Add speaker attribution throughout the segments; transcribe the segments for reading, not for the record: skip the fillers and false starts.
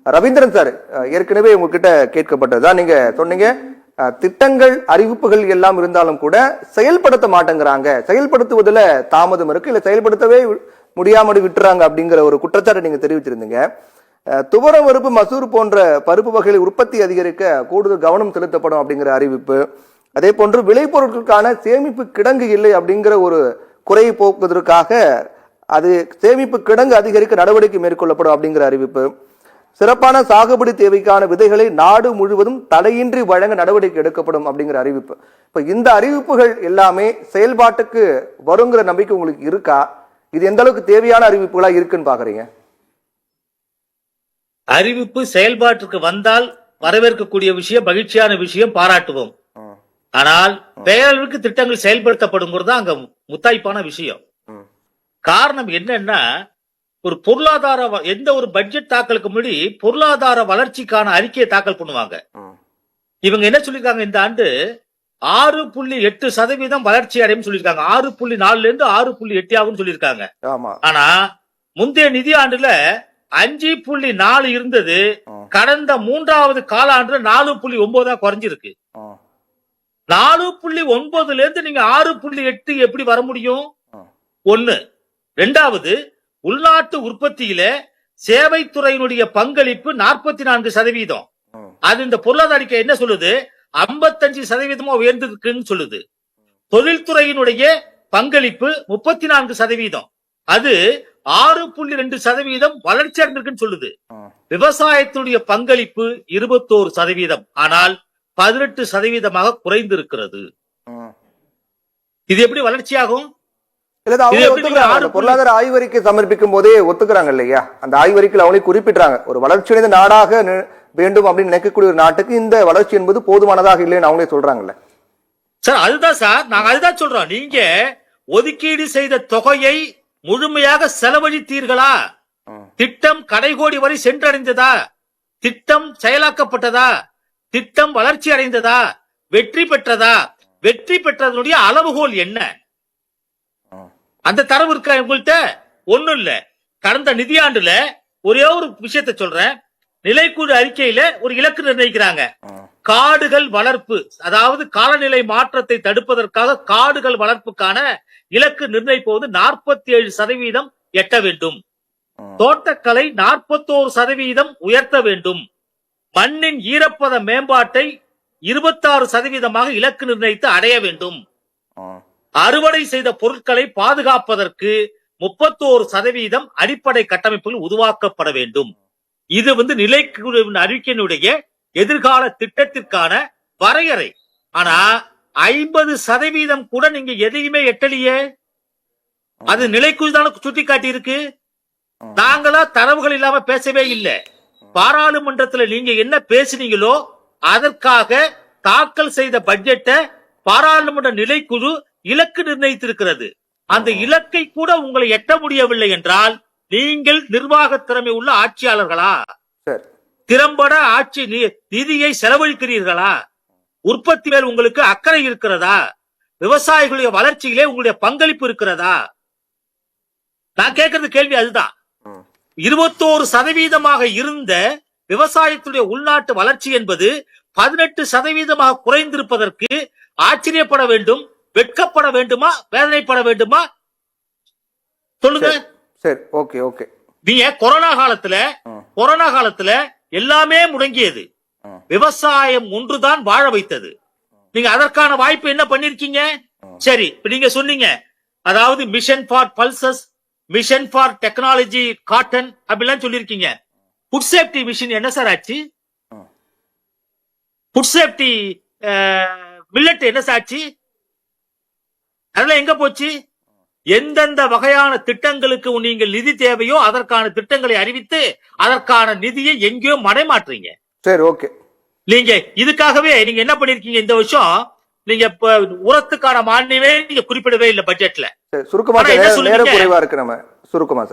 Speaker 1: Ravindran sir, ஏற்கனவே உங்ககிட்ட கேட்கப்பட்டதுதான், நீங்க சொன்னீங்க திட்டங்கள் அறிவிப்புகள் எல்லாம் இருந்தாலும் கூட செயல்படுத்த மாட்டேங்கிறாங்க, செயல்படுத்துவதில் தாமதம் இருக்கு, இல்ல செயல்படுத்தவே முடியாமல் விட்டுறாங்க அப்படிங்கிற ஒரு குற்றச்சாட்டை நீங்க தெரிவிச்சிருந்தீங்க. துவரம் பருப்பு, மசூர் போன்ற பருப்பு வகைகளை உற்பத்தி அதிகரிக்க கூடுதல் கவனம் செலுத்தப்படும் அப்படிங்கிற அறிவிப்பு, அதே போன்று விளைபொருட்களுக்கான சேமிப்பு கிடங்கு இல்லை அப்படிங்கிற ஒரு குறையை போக்குவதற்காக அது சேமிப்பு கிடங்கு அதிகரிக்க நடவடிக்கை மேற்கொள்ளப்படும் அப்படிங்கிற அறிவிப்பு, சிறப்பான சாகுபடி தேவைக்கான விதைகளை நாடு முழுவதும் தடையின்றி வழங்க நடவடிக்கை எடுக்கப்படும் அப்படிங்கிற அறிவிப்பு. இப்ப இந்த அறிவிப்புகள் எல்லாமே செயல்பாட்டுக்கு வருங்கிற நம்பிக்கை உங்களுக்கு இருக்கா? இது எந்த அளவுக்கு தேவையான அறிவிப்புகளா இருக்குன்னு பாக்குறீங்க?
Speaker 2: அறிவிப்பு செயல்பாட்டுக்கு வந்தால் வரவேற்கக்கூடிய விஷயம், மகிழ்ச்சியான விஷயம், பாராட்டுவோம். ஆனால் பெயரளவுக்கு திட்டங்கள் செயல்படுத்தப்படுங்கிறது அங்க முத்தாய்ப்பான விஷயம். காரணம் என்னன்னா, ஒரு பொருளாதார எந்த ஒரு பட்ஜெட் தாக்கலுக்கு முன்னாடி பொருளாதார வளர்ச்சிக்கான அறிக்கையை தாக்கல் பண்ணுவாங்க. இவங்க என்ன சொல்லிருக்காங்க, இந்த ஆண்டு 6.8% வளர்ச்சி அடையும் சொல்லிருக்காங்க. 6.4 இருந்து 6.8 ஆகும் சொல்லிருக்காங்க. ஆனா முந்தைய நிதி ஆண்டுல 5.4 இருந்தது, கடந்த 3வது காலாண்டுல 4.9 குறைஞ்சிருக்கு. 4.9 இருந்து நீங்க 6.8 எப்படி வர முடியும்? ஒண்ணு. ரெண்டாவது, உள்நாட்டு உற்பத்தியில சேவைத்துறையினுடைய பங்களிப்பு 44%. அது இந்த பொருளாதார அறிக்கை என்ன சொல்லுது, 55% உயர்ந்திருக்குன்னு சொல்லுது. தொழில்துறையினுடைய பங்களிப்பு 34%, அது 6.2% வளர்ச்சி அடைந்திருக்குன்னு சொல்லுது. விவசாயத்தினுடைய பங்களிப்பு 21%, ஆனால் 18% குறைந்திருக்கிறது. இது எப்படி வளர்ச்சியாகும்?
Speaker 1: பொருளாதார ஆய்வறிக்கை சமர்ப்பிக்கும் போதே ஒத்துக்கிறாங்க இல்லையா? அந்த ஆய்வறிக்கையில் அவங்களே குறிப்பிட்டாங்க, ஒரு வளர்ச்சியடைந்த நாடாக வேண்டும் அப்படின்னு நினைக்கக்கூடிய ஒரு நாட்டுக்கு இந்த வளர்ச்சி என்பது போதுமானதாக இல்லைன்னு அவங்களே சொல்றாங்கல்ல
Speaker 2: சார். அதுதான் சார், நாங்க அதுதான் சொல்றோம். நீங்க ஒதுக்கீடு செய்த தொகையை முழுமையாக செலவழித்தீர்களா? திட்டம் கடைகோடி வரை சென்றடைந்ததா? திட்டம் செயலாக்கப்பட்டதா? திட்டம் வளர்ச்சி அடைந்ததா? வெற்றி பெற்றதா? வெற்றி பெற்றதனுடைய அளவுகோல் என்ன? அந்த தரவு இருக்கா உங்கள்கிட்ட? ஒண்ணும் இல்ல. கடந்த நிதியாண்டுல ஒரே ஒரு விஷயத்தை சொல்றேன். நிலைக்குழு அறிக்கையில ஒரு இலக்கு நிர்ணயிக்கிறாங்க. காடுகள் வளர்ப்பு, அதாவது காலநிலை மாற்றத்தை தடுப்பதற்காக காடுகள் வளர்ப்புக்கான இலக்கு நிர்ணயிப்பது 47% எட்ட வேண்டும். தோட்டக்கலை 41% உயர்த்த வேண்டும். மண்ணின் ஈரப்பத மேம்பாட்டை 26% இலக்கு நிர்ணயித்து அடைய வேண்டும். அறுவடை செய்த பொருட்களை பாதுகாப்பதற்கு 31% அடிப்படை கட்டமைப்புகள் உருவாக்கப்பட வேண்டும். இது நிலைக்குழுவின் அறிக்கையினுடைய எதிர்கால திட்டத்திற்கான வரையறை. ஆனா 50% கூட நீங்க எதையுமே எட்டலையே. அது நிலைக்குழு தானே சுட்டி காட்டி இருக்கு. நாங்களா தரவுகள் இல்லாம பேசவே இல்லை. பாராளுமன்றத்தில் நீங்க என்ன பேசினீங்களோ அதற்காக தாக்கல் செய்த பட்ஜெட்டை பாராளுமன்ற நிலைக்குழு இலக்கு நிர்ணயித்திருக்கிறது. அந்த இலக்கை கூட உங்களை எட்ட முடியவில்லை என்றால் நீங்கள் நிர்வாக திறமை உள்ள ஆட்சியாளர்களா? திறம்பட ஆட்சி நிதியை செலவழிக்கிறீர்களா? உற்பத்தி மேல் உங்களுக்கு அக்கறை இருக்கிறதா? விவசாயிகளுடைய வளர்ச்சியிலே உங்களுடைய பங்களிப்பு இருக்கிறதா? நான் கேட்கறது கேள்வி அதுதான். 21% இருந்த விவசாயத்துடைய உள்நாட்டு வளர்ச்சி என்பது 18% குறைந்திருப்பதற்கு ஆச்சரியப்பட வேண்டும், வெட்கப்பட வேண்டுமா, வேதனைப்பட வேண்டுமா? சொல்லுங்க.
Speaker 1: சரி, ஓகே ஓகே.
Speaker 2: நீங்க கொரோனா காலத்துல எல்லாமே முடங்கியது. விவசாயம் ஒன்றுதான் வாழ வைத்தது. நீங்க அதற்கான வாய்ப்பு என்ன பண்ணிருக்கீங்க? சரி, இப்ப நீங்க சொன்னீங்க, அதாவது mission for pulses, mission for technology cotton அப்படிலாம் சொல்லிருக்கீங்க. ஃபுட் சேஃப்டி மிஷன் என்ன சார் ஆச்சு? ஃபுட் சேஃப்டி மில்லட் என்ன ஆச்சு? அதெல்லாம் எங்க போச்சு? எந்தெந்த வகையான திட்டங்களுக்கு நீங்கள் நிதி தேவையோ அதற்கான திட்டங்களை அறிவித்து அதற்கான நிதியை எங்கேயோ மடைமாற்றீங்க.
Speaker 1: சரி, ஓகே.
Speaker 2: நீங்க இதுக்காகவே நீங்க என்ன பண்ணிருக்கீங்க இந்த வருஷம்? நீங்க உரத்துக்கான மானியமே நீங்க குறிப்பிடவே இல்லை பட்ஜெட்ல.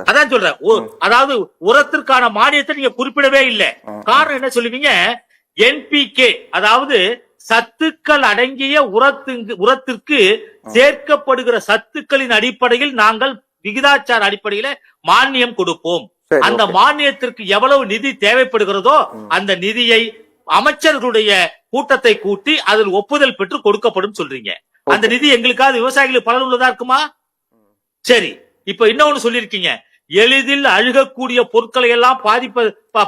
Speaker 2: அதான் சொல்றேன், அதாவது உரத்திற்கான மானியத்தை நீங்க குறிப்பிடவே இல்லை. காரணம் என்ன சொல்லுவீங்க? NPK, அதாவது சத்துக்கள் அடங்கிய உரத்திற்கு சேர்க்கப்படுகிற சத்துக்களின் அடிப்படையில் நாங்கள் விகிதாச்சார அடிப்படையில மானியம் கொடுப்போம்.
Speaker 1: சரி,
Speaker 2: அந்த
Speaker 1: okay.
Speaker 2: மானியத்திற்கு எவ்வளவு நிதி தேவைப்படுகிறதோ அந்த நிதியை அமைச்சர்களுடைய கூட்டத்தை கூட்டி அதில் ஒப்புதல் பெற்று கொடுக்கப்படும் சொல்றீங்க. அந்த நிதி எங்களுக்காவது விவசாயிகளுக்கு பலன் உள்ளதா இருக்குமா? சரி, இப்ப இன்னொன்னு சொல்லிருக்கீங்க, எளிதில் அழுகக்கூடிய பொருட்களை எல்லாம்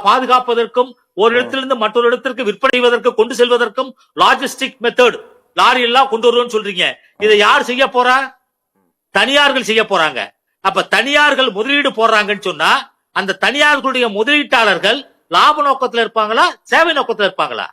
Speaker 2: பாதுகாப்பதற்கும் ஒரு இடத்திலிருந்து மற்றொரு இடத்திற்கு விற்பனை செய்வதற்கு கொண்டு செல்வதற்கும் லாஜிஸ்டிக் மெத்தட் லாரி எல்லாம் கொண்டு வருவோம்னு சொல்றீங்க. இதை யார் செய்ய போறா? தனியார்கள் செய்ய போறாங்க. அப்ப தனியார்கள் முதலீடு போடுறாங்கன்னு சொன்னா அந்த தனியார்களுடைய முதலீட்டாளர்கள் லாப நோக்கத்துல இருப்பாங்களா, சேவை நோக்கத்துல இருப்பாங்களா?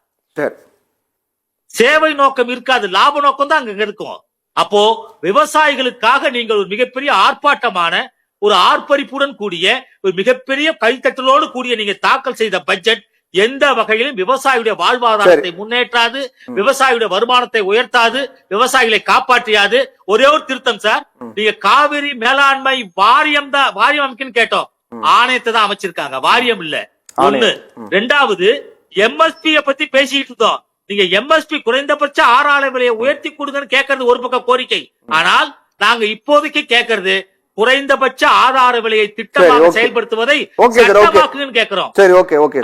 Speaker 2: சேவை நோக்கம் இருக்காது, லாப நோக்கம் தான் அங்க இருக்கும். அப்போ விவசாயிகளுக்காக நீங்கள் ஒரு மிகப்பெரிய ஆர்ப்பாட்டமான ஒரு ஆர்ப்பரிப்புடன் கூடிய ஒரு மிகப்பெரிய கைத்தட்டலோடு கூடிய நீங்க தாக்கல் செய்த பட்ஜெட் எந்த வகையிலும் விவசாயியுடைய வாழ்வாதாரத்தை முன்னேற்றாது, விவசாயியுடைய வருமானத்தை உயர்த்தாது, விவசாயிகளை காப்பாற்றியாது. ஒரே ஒரு திருத்தம் சார், நீங்க காவிரி மேலாண்மை வாரியம் தான், வாரியம் அமைக்குன்னு கேட்டோம், ஆணையத்தை தான் அமைச்சிருக்காங்க, வாரியம் இல்ல. ஒண்ணு. ரெண்டாவது, எம்எஸ்பி பத்தி பேசிட்டு இருந்தோம். நீங்க எம்எஸ்பி குறைந்தபட்ச ஆறாள விலையை உயர்த்தி கொடுங்கன்னு கேட்கறது ஒரு பக்கம் கோரிக்கை. ஆனால் நாங்க இப்போதைக்கு கேட்கறது குறைந்தபட்ச ஆதார விலையை திட்டமாக செயல்படுத்துவதை சட்டமாக்குன்னு கேட்கிறோம்.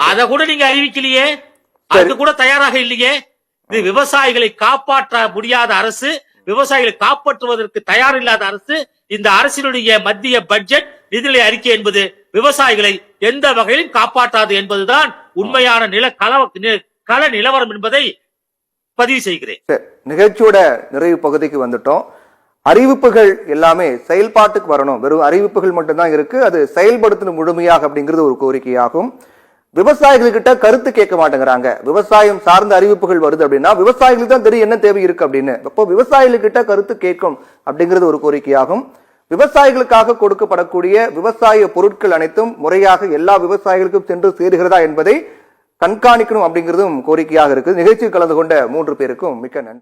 Speaker 2: அத கூட நீங்க அறிவிக்கலையே, அது கூட தயாராக இல்லையே. இது விவசாயிகளை காப்பாற்ற முடியாத அரசு, விவசாயிகளை காப்பாற்றுவதற்கு தயார் இல்லாத அரசு. இந்த அரசினுடைய மத்திய பட்ஜெட் நிதிநிலை அறிக்கை என்பது விவசாயிகளை எந்த வகையிலும் காப்பாற்றாது என்பதுதான் உண்மையான கள நிலவரம் என்பதை பதிவு செய்கிறேன்.
Speaker 1: நிகழ்ச்சியோட நிறைவு பகுதிக்கு வந்துட்டோம். அறிவிப்புகள் எல்லாமே செயல்பாட்டுக்கு வரணும். வெறும் அறிவிப்புகள் மட்டும்தான் இருக்கு, அது செயல்படுத்தணும் முழுமையாக அப்படிங்கிறது ஒரு கோரிக்கையாகும். விவசாயிகள்கிட்ட கருத்து கேட்க மாட்டேங்கிறாங்க. விவசாயம் சார்ந்த அறிவிப்புகள் வருது அப்படின்னா விவசாயிகளுக்கு தான் தெரியும் என்ன தேவை இருக்கு அப்படின்னு. அப்போ விவசாயிகள்கிட்ட கருத்து கேட்கும் அப்படிங்கிறது ஒரு கோரிக்கையாகும். விவசாயிகளுக்காக கொடுக்கப்படக்கூடிய விவசாய பொருட்கள் அனைத்தும் முறையாக எல்லா விவசாயிகளுக்கும் சென்று சேருகிறதா என்பதை கண்காணிக்கணும் அப்படிங்கிறதும் கோரிக்கையாக இருக்கு. நிகழ்ச்சியில் கலந்து கொண்ட 3 பேருக்கும் மிக்க நன்றி.